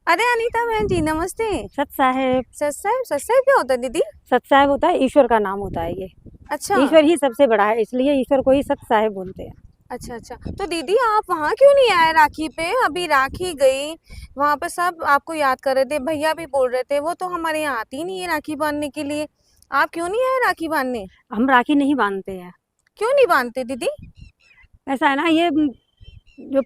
अरे अनीता बहन जी नमस्ते। सत साहेब। सत साहिब क्या होता है दीदी? सत साहेब होता है ईश्वर का नाम होता है ये। अच्छा ईश्वर ही सबसे बड़ा है, इसलिए ईश्वर को ही सत साहेब बोलते हैं। अच्छा अच्छा। तो दीदी आप वहाँ क्यों नहीं आए राखी पे? अभी राखी गई, वहाँ पे सब आपको याद कर रहे थे, भैया भी बोल रहे थे, वो तो हमारे यहाँ आती ही नहीं है राखी बांधने के लिए। आप क्यों नहीं आए राखी बांधने? हम राखी नहीं बांधते हैं। क्यों नहीं बांधते दीदी? ऐसा है ना, ये जो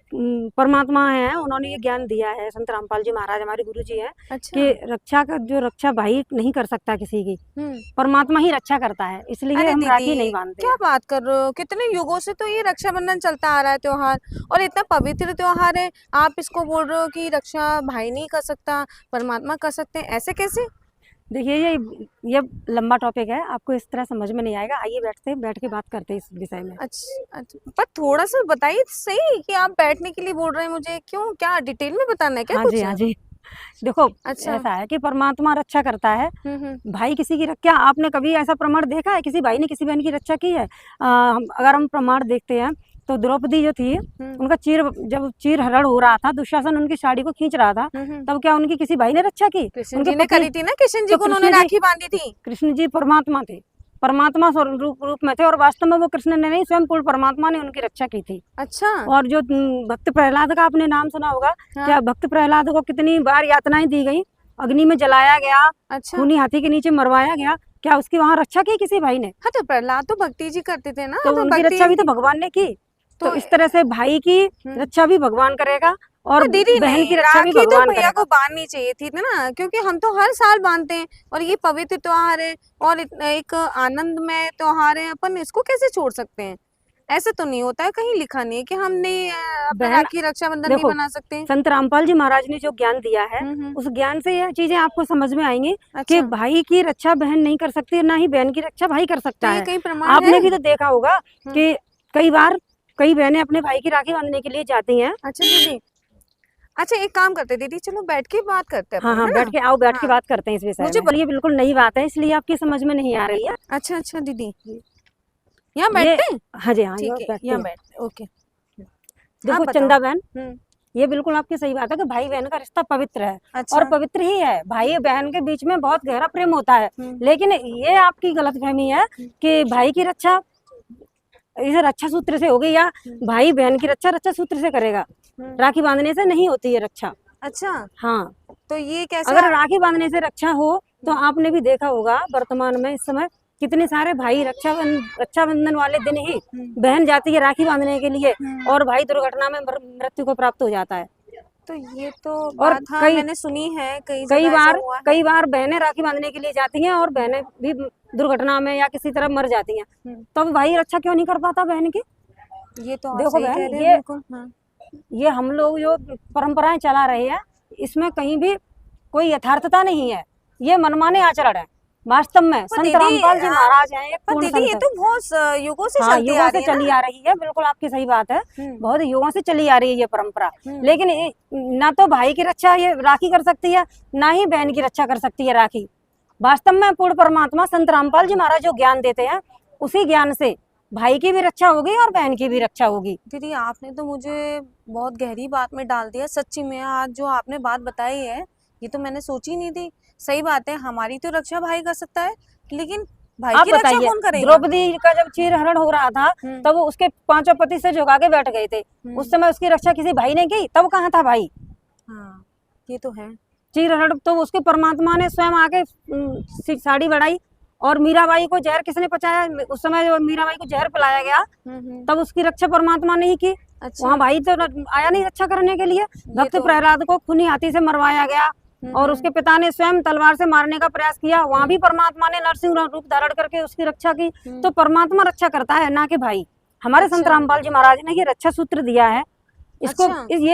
परमात्मा है उन्होंने ये ज्ञान दिया है, संत रामपाल जी महाराज हमारे गुरु जी हैं अच्छा। कि रक्षा का जो रक्षा भाई नहीं कर सकता किसी की, हम्म। परमात्मा ही रक्षा करता है, इसलिए अरे हम राखी नहीं दीदी बांधते क्या हैं। बात कर रहे हो, कितने युगों से तो ये रक्षाबंधन चलता आ रहा है त्योहार, और इतना पवित्र त्योहार है। आप इसको बोल रहे हो कि रक्षा भाई नहीं कर सकता, परमात्मा कर सकते हैं, ऐसे कैसे? देखिए ये लंबा टॉपिक है, आपको इस तरह समझ में नहीं आएगा। आइए बैठ के बात करते हैं इस विषय में। अच्छा अच्छा, पर थोड़ा सा बताइए तो सही कि आप बैठने के लिए बोल रहे हैं मुझे, क्यों, क्या डिटेल में बताना है क्या हाँ जी, कुछ? हाँ जी। देखो, अच्छा। ऐसा है कि परमात्मा रक्षा करता है, हम्म। भाई किसी की क्या आपने कभी ऐसा प्रमाण देखा है किसी भाई ने किसी बहन की रक्षा की है? अगर हम प्रमाण देखते हैं तो द्रौपदी जो थी, उनका जब चीर हरण हो रहा था, दुशासन उनकी साड़ी को खींच रहा था, हम्म। तब क्या उनकी किसी भाई ने रक्षा की? कृष्ण उनके जी ने पति। करी थी ना, कृष्ण जी तो को उन्होंने राखी बांधी थी। कृष्ण जी परमात्मा थे, परमात्मा रूप में थे, और वास्तव में वो कृष्ण ने नहीं, स्वयं पूर्ण परमात्मा ने उनकी रक्षा की थी। अच्छा। और जो भक्त प्रहलाद का आपने नाम सुना होगा, हाँ। क्या भक्त प्रहलाद को कितनी बार यातनाएं दी गई, अग्नि में जलाया गया, अच्छा। खूनी हाथी के नीचे मरवाया गया, क्या उसकी वहां रक्षा की किसी भाई ने? हाँ तो प्रहलाद तो भक्ति जी करते थे ना, तो तो उनकी भक्ति रक्षा भी तो भगवान ने की। तो तो इस तरह से भाई की रक्षा भी भगवान करेगा और तो दीदी बहन की नहीं, रक्षा भी राखी तो भगवान भैया को करेगा। बांधनी चाहिए थी ना, क्योंकि हम तो हर साल बांधते हैं और ये पवित्र त्योहार है और एक आनंदमय त्योहार है, अपन इसको कैसे छोड़ सकते हैं? ऐसे तो नहीं होता है, कहीं लिखा नहीं है कि हमने अपना बहन, राखी रक्षाबंधन नहीं देखो, बना सकते। संत रामपाल जी महाराज ने जो ज्ञान दिया है, हम्म। उस ज्ञान से यह चीजें आपको समझ में आएंगी कि अच्छा। भाई की रक्षा बहन नहीं कर सकती, ना ही बहन की रक्षा भाई कर तो सकता ये है। कहीं प्रमाण है? आपने भी तो देखा होगा हम्म। कि कई बार कई बहनें अपने भाई की राखी बांधने के लिए जाती हैं। अच्छा दीदी, अच्छा एक काम करते हैं दीदी, चलो बैठ के बात करते हैं हाँ अपन, हाँ, है बैठ ना? के आओ, बैठ के हाँ बात करते हैं इस विषय मुझे में। ये बिल्कुल नई बात है, इसलिए आपकी समझ में नहीं आ रही है। अच्छा अच्छा दीदी, यहाँ ये, बैठते हैं? हाँ जी, हाँ, ये ठीक है बैठते यहाँ हैं। बैठते हैं, ओके। आप देखो बताओ। चंदा बहन, हम्म। ये बिल्कुल आपकी सही बात है कि भाई बहन का रिश्ता पवित्र है, और अच्छा। पवित्र ही है। भाई बहन के बीच में बहुत गहरा प्रेम होता है। हम्म। लेकिन ये आपकी गलतफहमी है कि भाई की रक्षा इसे रक्षा सूत्र से होगी, या भाई बहन की रक्षा रक्षा सूत्र से करेगा। राखी बांधने से नहीं होती है रक्षा। अच्छा, हाँ, तो ये कैसे अगर राखी बांधने से रक्षा हो तो आपने भी देखा होगा वर्तमान में इस समय कितने सारे भाई रक्षाबंधन वाले दिन ही बहन जाती है राखी बांधने के लिए, और भाई दुर्घटना में मृत्यु को प्राप्त हो जाता है। तो ये तो और बात, हाँ कई मैंने सुनी है, कई जगह ऐसा हुआ है। कई बार बहनें राखी बांधने के लिए जाती हैं और बहनें भी दुर्घटना में या किसी तरह मर जाती हैं, तब भाई रक्षा क्यों नहीं कर पाता बहन की? ये तो आप देखो सही बहन, कह रहे हैं, बिल्कुल। हाँ। ये हम लोग जो परंपराएं चला रहे हैं, इसमें कहीं भी कोई यथार्थता नहीं है, ये मनमाने आचरण है। वास्तव में पर संत दीदी रामपाल जी महाराज हैं एक पर पूर्ण दीदी ये संत। तो बहुत युगों से हाँ, चलती युगों आ से रही है चली ना। आ रही है, बिल्कुल आपकी सही बात है। बहुत युगों से चली आ रही है ये परंपरा। हम्म। लेकिन ना तो भाई की रक्षा ये राखी कर सकती है, ना ही बहन की रक्षा कर सकती है राखी। वास्तव में पूर्ण परमात्मा संत रामपाल जी महाराज जो ज्ञान देते हैं, उसी ज्ञान से भाई की भी रक्षा होगी और बहन की भी रक्षा होगी। दीदी आपने तो मुझे बहुत गहरी बात में डाल दिया सच्ची में, आज जो आपने बात बताई है ये तो मैंने सोची नहीं थी। सही बात है, हमारी तो रक्षा भाई कर सकता है, लेकिन भाई आप की रक्षा बताइए, कौन करेगा? द्रौपदी का जब चीर हरण हो रहा था, तब वो उसके पांचों पति से झुका के बैठ गए थे। उस समय उसकी रक्षा किसी भाई ने की? तब कहाँ था भाई? हाँ ये तो है। चीर हरण तो उसके परमात्मा ने स्वयं आके साड़ी बढ़ाई, और मीराबाई को जहर किसने पचाया? उस समय जो मीराबाई को जहर पिलाया गया, तब उसकी रक्षा परमात्मा ने ही की। अच्छा। वहाँ भाई तो आया नहीं रक्षा करने के लिए। भक्त प्रहलाद को खूनी हाथी से मरवाया गया, और उसके पिता ने स्वयं तलवार से मारने का प्रयास किया, वहां भी परमात्मा ने नरसिंह रूप धारण करके उसकी रक्षा की। तो परमात्मा रक्षा करता है, ना कि भाई। हमारे संत रामपाल जी महाराज ने ये रक्षा सूत्र दिया है, इसको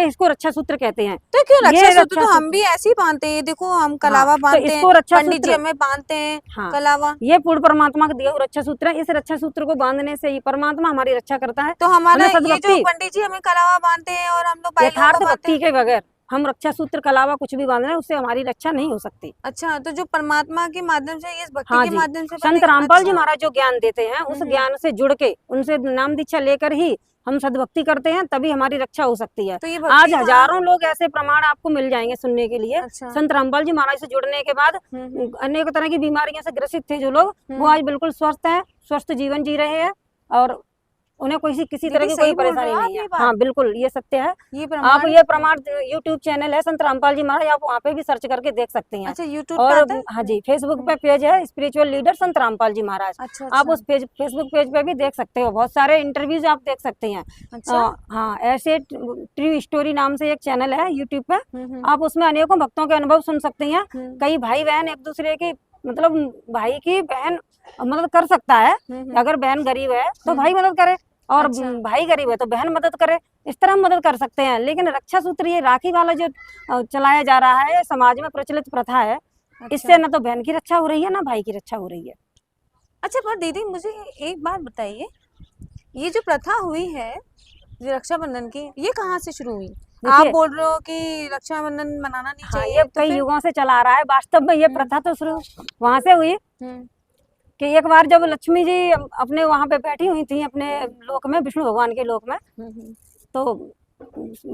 इसको रक्षा सूत्र कहते हैं। तो क्यों रक्षा सूत्र? तो हम भी ऐसे ही बांधते हैं, देखो हम कलावा बांधते हैं, पंडित जी हमें बांधते हैं कलावा। ये पूर्ण परमात्मा का दिया हुआ रक्षा सूत्र है। इस रक्षा सूत्र को बांधने से ही परमात्मा हमारी रक्षा करता है। तो हमारा ये जो पंडित जी हमें कलावा बांधते हैं और हम लोग यथार्थ भक्ति के बगैर हम रक्षा सूत्र के अलावा कुछ भी बांध रहे हैं, उससे हमारी रक्षा नहीं हो सकती। अच्छा, तो जो परमात्मा के माध्यम से, इस भक्ति के माध्यम से संत रामपाल जी महाराज जो ज्ञान देते हैं, उस ज्ञान से जुड़ के, उनसे नाम दीक्षा लेकर ही हम सद्भक्ति करते हैं तभी हमारी रक्षा हो सकती है। तो ये आज भक्ति का हजारों लोग ऐसे प्रमाण आपको मिल जाएंगे सुनने के लिए। अच्छा संत रामपाल जी महाराज से जुड़ने के बाद अनेक तरह की बीमारियों से ग्रसित थे जो लोग, वो आज बिल्कुल स्वस्थ हैं, स्वस्थ जीवन जी रहे हैं और उन्हें किसी तरह दीदी की सही कोई बोल रहे परेशानी हो आप नहीं ये है। बात? हाँ बिल्कुल, ये सत्य है। ये आप प्रमाण ये प्रमाण यूट्यूब चैनल है संत रामपाल जी महाराज, आप वहाँ पे भी सर्च करके देख सकती हैं। अच्छा यूट्यूब पे और आता है? हाँ जी, फेसबुक पे पेज है स्पिरिचुअल लीडर संत रामपाल जी महाराज, अच्छा आप उस पेज फेसबुक पेज पे भी देख सकते हो, बहुत सारे इंटरव्यूज आप देख सकते हैं। अच्छा हाँ, ऐसे ट्रू स्टोरी नाम से एक चैनल है यूट्यूब पे, हम्म आप उसमें अनेकों भक्तों के अनुभव सुन सकती हैं। हम्म कई भाई बहन एक दूसरे की मतलब भाई की बहन मदद कर सकता है। अगर बहन गरीब है तो भाई मदद करे, और अच्छा। भाई गरीब है तो बहन मदद करे, इस तरह हम मदद कर सकते हैं। लेकिन रक्षा सूत्र ये राखी वाला जो चलाया जा रहा है, समाज में प्रचलित प्रथा है, इससे न तो बहन की रक्षा हो रही है ना भाई की रक्षा हो रही है। अच्छा पर दीदी मुझे एक बात बताइए, ये जो प्रथा हुई है जो रक्षाबंधन की, ये कहाँ से शुरू हुई? आप बोल रहे हो कि रक्षाबंधन मनाना नहीं हाँ, चाहिए, ये तो कई फिर युगों से चला आ रहा है। वास्तव में ये प्रथा तो शुरू वहां से हुई कि एक बार जब लक्ष्मी जी अपने वहां पे बैठी हुई थी अपने लोक में, विष्णु भगवान के लोक में, तो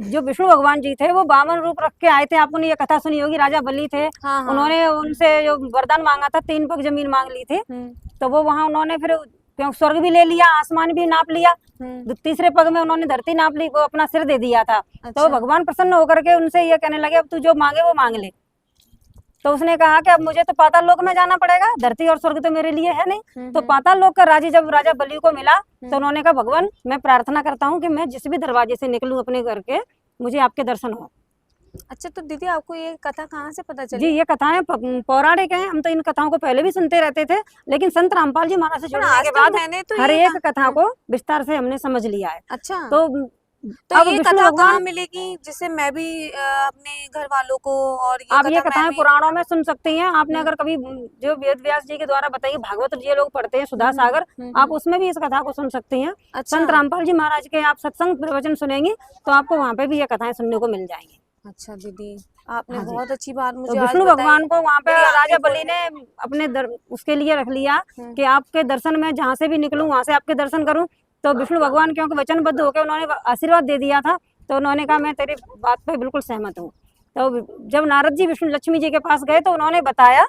जो विष्णु भगवान जी थे वो बामन रूप रख के आए थे। आपने ये कथा सुनी होगी, राजा बलि थे, हाँ हाँ उन्होंने उनसे जो वरदान मांगा था, 3 पग जमीन मांग ली थी, तो वो वहां उन्होंने फिर स्वर्ग भी ले लिया, आसमान भी नाप लिया, तीसरे पग में उन्होंने धरती नाप ली, वो अपना सिर दे दिया था। तो भगवान प्रसन्न होकर के उनसे ये कहने लगे अब तू जो मांगे वो मांग ले। तो उसने कहा कि अब मुझे तो पाताल लोक में जाना पड़ेगा, धरती और स्वर्ग तो मेरे लिए है नहीं। तो पाताल लोक का राज्य जब राजा बलि को मिला तो उन्होंने कहा भगवान मैं प्रार्थना करता हूँ कि मैं जिस भी दरवाजे से निकलूं अपने घर के, मुझे आपके दर्शन हो। अच्छा तो दीदी आपको ये कथा कहाँ से पता चली? जी, ये कथाएं पौराणिक हैं, हम तो इन कथाओं को पहले भी सुनते रहते थे, लेकिन संत रामपाल जी महाराज से जुड़ने के बाद मैंने तो हर एक कथा को विस्तार से हमने समझ लिया है। अच्छा तो अब ये कथा कहाँ मिलेगी जिससे मैं भी अपने घर वालों को, और आप ये कथाएं पुराणों में सुन सकती हैं। आपने अगर कभी जो वेद व्यास जी के द्वारा बताई, भागवत जी लोग पढ़ते हैं सुधा सागर, आप उसमें भी इस कथा को सुन सकती हैं। संत रामपाल जी महाराज के आप सत्संग प्रवचन सुनेंगी तो आपको वहाँ पे भी ये कथाएं सुनने को मिल जाएंगी। अच्छा दीदी आपने बहुत अच्छी बात मुझे विष्णु भगवान को वहाँ पे राजा बलि ने अपने उसके लिए रख लिया कि आपके दर्शन में जहाँ से भी निकलूं वहाँ से आपके दर्शन करूं। तो विष्णु भगवान क्योंकि वचनबद्ध होकर उन्होंने आशीर्वाद दे दिया था, तो उन्होंने कहा मैं तेरी बात पे बिल्कुल सहमत हूँ। तो जब नारद जी विष्णु लक्ष्मी जी के पास गए तो उन्होंने बताया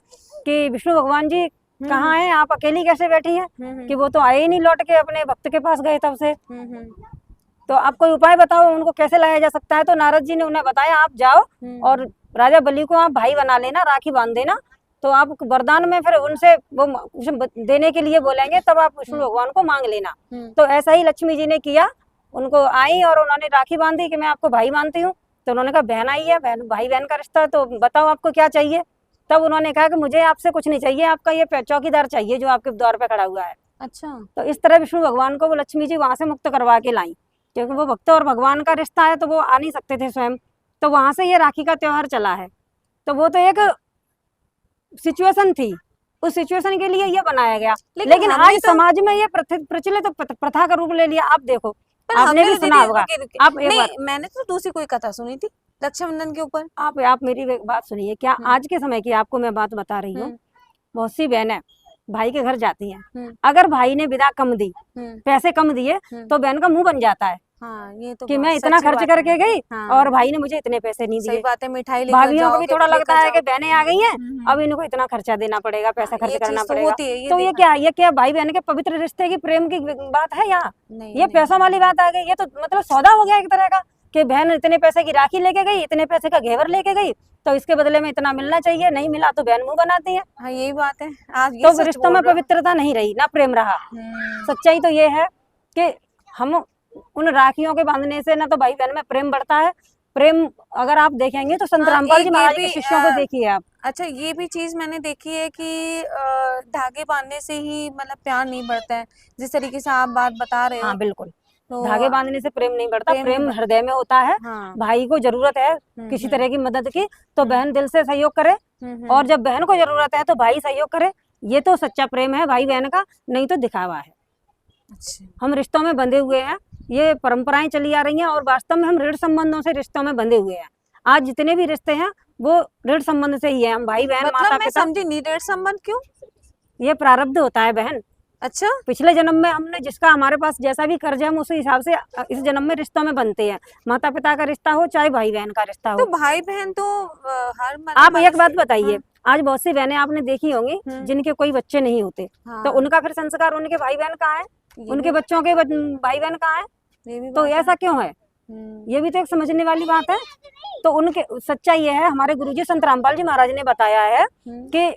कि विष्णु भगवान जी कहाँ हैं, आप अकेली कैसे बैठी हैं, कि वो तो आए ही नहीं लौट के, अपने भक्त के पास गए तब से, तो आप कोई उपाय बताओ उनको कैसे लाया जा सकता है। तो नारद जी ने उन्हें बताया आप जाओ और राजा बलि को आप भाई बना लेना, राखी बांध देना, तो आप वरदान में फिर उनसे वो देने के लिए बोलेंगे तब आप विष्णु भगवान को मांग लेना। तो ऐसा ही लक्ष्मी जी ने किया, उनको आई और उन्होंने राखी बांधी कि मैं आपको भाई मानती हूँ। तो उन्होंने कहा बहन आई है, बहन भाई बहन का रिश्ता, तो बताओ आपको क्या चाहिए। तब उन्होंने कहा कि मुझे आपसे कुछ नहीं चाहिए, आपका ये चौकीदार चाहिए जो आपके द्वार पे खड़ा हुआ है। अच्छा तो इस तरह विष्णु भगवान को वो लक्ष्मी जी वहां से मुक्त करवा के लाई, क्योंकि वो भक्त और भगवान का रिश्ता है तो वो आ नहीं सकते थे स्वयं, तो वहां से ये राखी का त्योहार चला है। तो वो तो एक सिचुएशन थी, उस सिचुएशन के लिए ये बनाया गया, लेकिन आज समाज में ये प्रचलित प्रथा का रूप ले लिया। आप देखो, आपने भी सुना होगा। आप एक बार, मैंने तो दूसरी कोई कथा सुनी थी रक्षाबंधन के ऊपर। आप मेरी बात सुनिए, क्या आज के समय की आपको मैं बात बता रही हूँ। बहुत सी बहनें भाई के घर जाती हैं, अगर भाई ने विदा कम दी, पैसे कम दिए, तो बहन का मुंह बन जाता है। हाँ, ये तो कि मैं इतना खर्च करके गई और भाई ने मुझे इतने पैसे नहीं दिए। सही बात है, मिठाई भाभियों को भी थोड़ा लगता है कि बहनें आ गई हैं, अब इनको इतना खर्चा देना पड़ेगा, पैसा खर्च करना पड़ेगा। तो ये क्या भाई बहन के पवित्र रिश्ते की प्रेम की बात है यहाँ? ये पैसों वाली बात आ गई। ये तो मतलब सौदा हो गया एक तरह का, कि बहन इतने पैसे की राखी लेके गई, इतने पैसे का घेवर लेके गई, तो इसके बदले में इतना मिलना चाहिए, नहीं मिला तो बहन मुंह बनाती है। हाँ, यही बात है। आज तो रिश्तों में पवित्रता नहीं रही, ना प्रेम रहा। सच्चाई तो ये है कि हम उन राखियों के बांधने से ना तो भाई बहन में प्रेम बढ़ता है। प्रेम अगर आप देखेंगे तो संत रामपाल जी महाराज के शिष्यों को देखिए आप। अच्छा, ये भी चीज मैंने देखी है कि धागे बांधने से ही मतलब प्यार नहीं बढ़ता है, जिस तरीके से आप बात बता रहे हो। हाँ बिल्कुल, तो धागे बांधने से प्रेम नहीं बढ़ता, प्रेम हृदय में होता है। भाई को जरूरत है किसी तरह की मदद की तो बहन दिल से सहयोग करे, और जब बहन को जरूरत है तो भाई सहयोग करे। ये तो सच्चा प्रेम है भाई बहन का, नहीं तो दिखावा है। अच्छा, हम रिश्तों में बंधे हुए हैं, ये परंपराएं चली आ रही हैं, और वास्तव में हम ऋण संबंधों से रिश्तों में बंधे हुए हैं। आज जितने भी रिश्ते हैं वो ऋण संबंध से ही है। हम भाई बहन, माता पिता। मैं समझी नहीं, ऋण संबंध क्यों? ये प्रारब्ध होता है बहन, अच्छा, पिछले जन्म में हमने जिसका हमारे पास जैसा भी कर्ज है हम उसी हिसाब से इस जन्म में रिश्तों में बनते हैं। माता पिता का रिश्ता हो चाहे भाई बहन का रिश्ता तो हो। भाई बहन तो हर आप एक बात मनुष्य। बताइए, हाँ, आज बहुत सी बहनें आपने देखी होंगी जिनके कोई बच्चे नहीं होते, तो हाँ, उनका फिर संस्कार उनके भाई बहन कहाँ है, ये उनके भी बच्चों के भाई बहन कहाँ है, ये भी तो बात है। ऐसा क्यों है? ये भी तो एक समझने वाली बात है। तो उनके सच्चाई ये है, हमारे गुरुजी संत रामपाल जी महाराज ने बताया है कि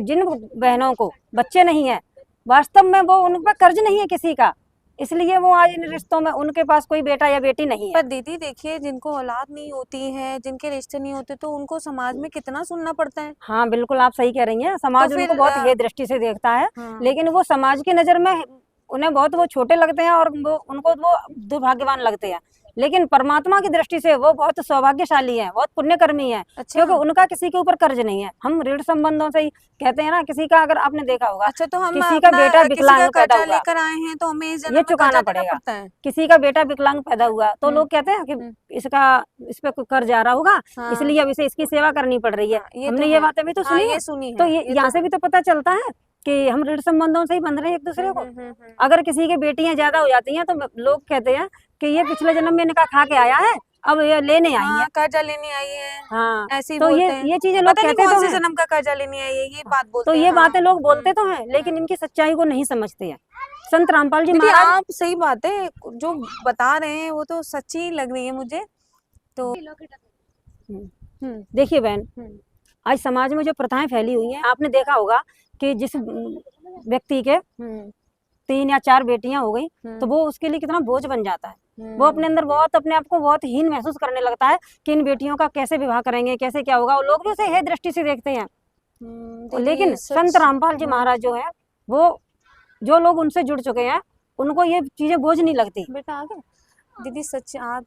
जिन बहनों को बच्चे नहीं है, वास्तव में वो उन पर कर्ज नहीं है किसी का, इसलिए वो आज इन रिश्तों में उनके पास कोई बेटा या बेटी नहीं है। पर दीदी देखिए, जिनको औलाद नहीं होती है, जिनके रिश्ते नहीं होते, तो उनको समाज में कितना सुनना पड़ता है। हाँ बिल्कुल, आप सही कह रही हैं, समाज तो उनको फिर बहुत हे दृष्टि से देखता है, हाँ, लेकिन वो समाज की नजर में उन्हें बहुत वो छोटे लगते हैं और वो उनको वो दुर्भाग्यवान लगते हैं, लेकिन परमात्मा की दृष्टि से वो बहुत सौभाग्यशाली है, बहुत पुण्यकर्मी है, अच्छा, क्योंकि उनका किसी के ऊपर कर्ज नहीं है। हम ऋण संबंधों से ही कहते हैं ना, किसी का अगर आपने देखा होगा, अच्छा, तो हम किसी का अपना बेटा किसी का विकलांग पैदा कर्जा हुआ, लेकर आए हैं, तो हमें इस जन्म ये में चुकाना कर्जा देना पड़ेगा। पड़ता है। किसी का बेटा विकलांग पैदा हुआ तो लोग कहते हैं कि हम्म। इसका इस पे कोई कर्ज आ रहा होगा, हाँ, इसलिए अब इसे इसकी सेवा करनी पड़ रही है। हाँ, ये हमने तो ये है। बातें भी तो हाँ, सुनी है, ये सुनी तो है, ये ये यहाँ तो से है। भी तो पता चलता है कि हम ऋण संबंधों से ही बंध रहे हैं एक दूसरे को। अगर किसी की बेटियां ज्यादा हो जाती हैं तो लोग कहते हैं कि ये पिछले जन्म में इनका खा के आया है, अब ये लेने आई है। हाँ, कर्जा लेने आई है, हाँ, ऐसे ही तो बोलते हैं। ये चीजें लोग पता नहीं कहते कौन तो से हैं, जन्म का कर्जा लेने आई है, ये बात तो बोलते हैं। ये हाँ, बातें लोग बोलते तो हैं, लेकिन इनकी सच्चाई को नहीं समझते हैं। संत रामपाल जी दीदी महाराज, आप सही बात है, जो बता रहे हैं वो तो सच्ची लग रही है मुझे। तो देखिए बहन, हम्म, आज समाज में जो प्रथाएं फैली हुई हैं, आपने देखा होगा कि जिस व्यक्ति के 3 या 4 बेटियां हो गई तो वो उसके लिए कितना बोझ बन जाता है। वो अपने अंदर बहुत अपने आप को बहुत हीन महसूस करने लगता है कि इन बेटियों का कैसे विवाह करेंगे, कैसे क्या होगा, और लोग भी उसे हे दृष्टि से देखते हैं। लेकिन संत रामपाल जी महाराज जो है, वो जो लोग उनसे जुड़ चुके हैं उनको ये चीजें बोझ नहीं लगती। बेटा आ गए। दीदी सच आप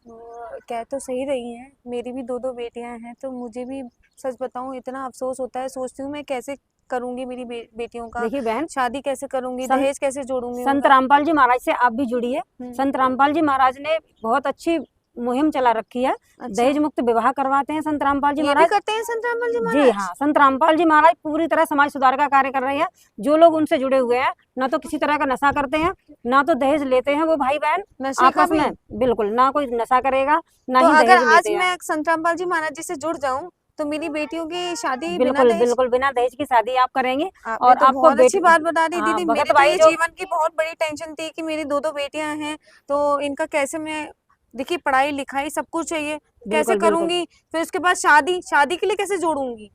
कह तो सही रही हैं, मेरी भी 2 बेटियां हैं, तो मुझे भी सच बताऊं इतना अफसोस होता है, सोचती हूँ मैं कैसे करूंगी मेरी बेटियों का देखिए बहन, शादी, कैसे करूंगी, दहेज कैसे जोड़ूंगी संत उनका। रामपाल जी महाराज से आप भी जुड़िए। संत रामपाल जी महाराज ने बहुत अच्छी मुहिम चला रखी है, अच्छा, दहेज मुक्त विवाह करवाते हैं संत रामपाल जी ये भी महाराज। करते हैं संत रामपाल जी जी महाराज? हाँ, संत रामपाल जी महाराज पूरी तरह समाज सुधार का कार्य कर रहे हैं। जो लोग उनसे जुड़े हुए हैं, ना तो किसी तरह का नशा करते हैं, ना तो दहेज लेते हैं वो भाई बहन नशे का आपस भी? में, बिल्कुल ना कोई नशा करेगा, ना तो ही अगर दहेज आज लेते हैं। मैं संत रामपाल जी महाराज जी से जुड़ जाऊं तो मेरी बेटियों की शादी बिना बिल्कुल दहेज? बिल्कुल बिना दहेज की शादी आप करेंगे। आपने और तो आपको बहुत अच्छी बेटी, बात बता दी हाँ दीदी। भगत मेरी तो भाई ये जो, जीवन की बहुत बड़ी टेंशन थी कि मेरी 2 बेटियां हैं, तो इनका कैसे मैं, देखिए पढ़ाई लिखाई सब कुछ चाहिए, कैसे बिल्कुल बिल्कुल करूंगी, फिर उसके बाद शादी, शादी के लिए कैसे जोड़ूंगी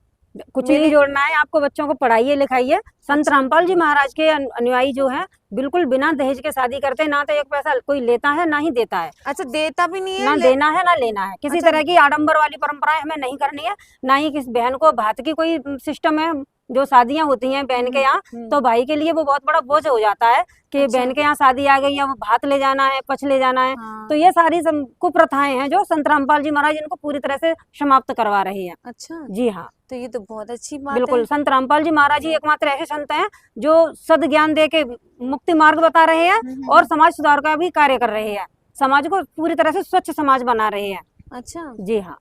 कुछ मेरे। नहीं जोड़ना है आपको, बच्चों को पढ़ाइए लिखाइए। संत अच्छा, रामपाल जी महाराज के अनुयायी जो है बिल्कुल बिना दहेज के शादी करते हैं, ना तो एक पैसा कोई लेता है ना ही देता है, अच्छा देता भी नहीं है ना देना है ना लेना है। किसी अच्छा, तरह की आडंबर वाली परंपराएं हमें नहीं करनी है, ना ही किस बहन को भात की कोई सिस्टम है। जो शादियां होती हैं बहन के यहाँ, तो भाई के लिए वो बहुत बड़ा बोझ हो जाता है कि अच्छा, बहन के यहाँ शादी आ गई है, वो भात ले जाना है, पछ ले जाना है। हाँ, तो ये सारी कुप्रथाएं हैं जो संत रामपाल जी महाराज इनको पूरी तरह से समाप्त करवा रहे हैं। अच्छा, जी हाँ, तो ये तो बहुत अच्छी बात है। बिल्कुल संत रामपाल जी महाराज जी एकमात्र ऐसे संत हैं जो सद ज्ञान दे के मुक्ति मार्ग बता रहे हैं और समाज सुधार का भी कार्य कर रहे हैं, समाज को पूरी तरह से स्वच्छ समाज बना रहे हैं। अच्छा, जी हाँ,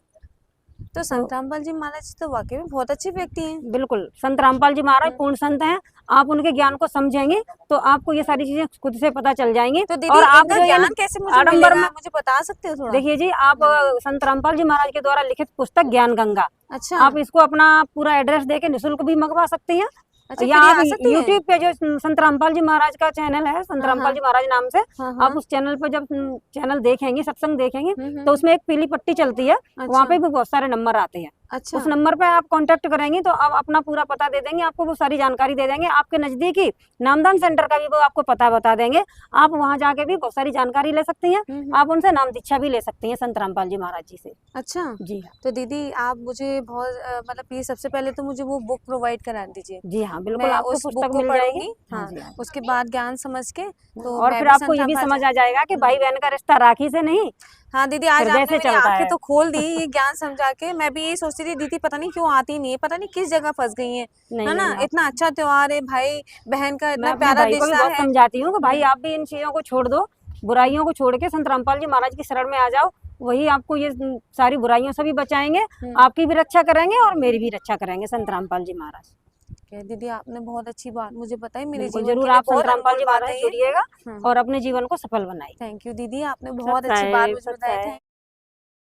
तो संत रामपाल जी महाराज तो वाकई में बहुत अच्छे व्यक्ति हैं। बिल्कुल संत रामपाल जी महाराज पूर्ण संत हैं। आप उनके ज्ञान को समझेंगे तो आपको ये सारी चीजें खुद से पता चल जाएंगी। तो दीदी और आप इनका जो ये ज्ञान कैसे मुझे आडंबर मिलेगा, में, मुझे बता सकते हो थोड़ा? देखिए जी, आप संत रामपाल जी महाराज के द्वारा लिखित पुस्तक ज्ञान गंगा, अच्छा, आप इसको अपना पूरा एड्रेस देके निःशुल्क भी मंगवा सकती हैं। अच्छा, या फिर ये आप आ सकती है? यूट्यूब पे जो संत रामपाल जी महाराज का चैनल है, संत रामपाल जी महाराज नाम से, हाँ, आप उस चैनल पे जब चैनल देखेंगे, सत्संग देखेंगे, हम्म, तो उसमें एक पीली पट्टी चलती है, वहाँ पे भी बहुत सारे नंबर आते हैं। अच्छा, उस नंबर पे आप कांटेक्ट करेंगे तो आप अपना पूरा पता दे देंगे, आपको वो सारी जानकारी दे देंगे। आपके नजदीकी नामदान सेंटर का भी वो आपको पता बता देंगे। आप वहाँ जाके भी बहुत सारी जानकारी ले सकती हैं। आप उनसे नाम दीक्षा भी ले सकती हैं संत रामपाल जी महाराज जी से। अच्छा, जी हाँ, तो दीदी आप मुझे बहुत मतलब ये सबसे पहले तो मुझे वो बुक प्रोवाइड करा दीजिए, जी हाँ, बिल्कुल मैं आपको उस बुक पुस्तक को मिल जाएगी। पढ़ूंगी। हाँ हाँ, जी, हाँ। उसके बाद ज्ञान समझ के तो और मैं फिर भी आपको संत ये भी रामपाल समझ आ जाएगा कि भाई बहन का रिश्ता राखी से नहीं, हाँ दीदी आज हृदय आपने से मेरी चलता आंखें है। तो खोल दी ये ज्ञान समझा के। मैं भी यही सोचती थी दीदी पता नहीं क्यों आती नहीं है, पता नहीं किस जगह फंस गई है, नहीं है ना? नहीं, इतना अच्छा त्योहार है, भाई बहन का मैं इतना अपने प्यारा भाई को भी रिश्ता बहुत है। समझाती हूँ कि भाई आप भी इन चीजों को छोड़ दो, बुराइयों को छोड़ के संत रामपाल जी महाराज की शरण में आ जाओ, वही आपको ये सारी बुराइयों से भी बचाएंगे, आपकी भी रक्षा करेंगे और मेरी भी रक्षा करेंगे संत रामपाल जी महाराज। है दीदी, आपने बहुत अच्छी बात मुझे बताई, मेरे बिल्कुल जीवन जरूर के लिए आप बहुत संत रामपाल जी अनमोल बात महाराज है से ये। जुड़िएगा हाँ। और अपने जीवन को सफल बनाइए। थैंक यू दीदी, आपने सब बहुत अच्छी बात साहेब, मुझे सब बताई। साहेब।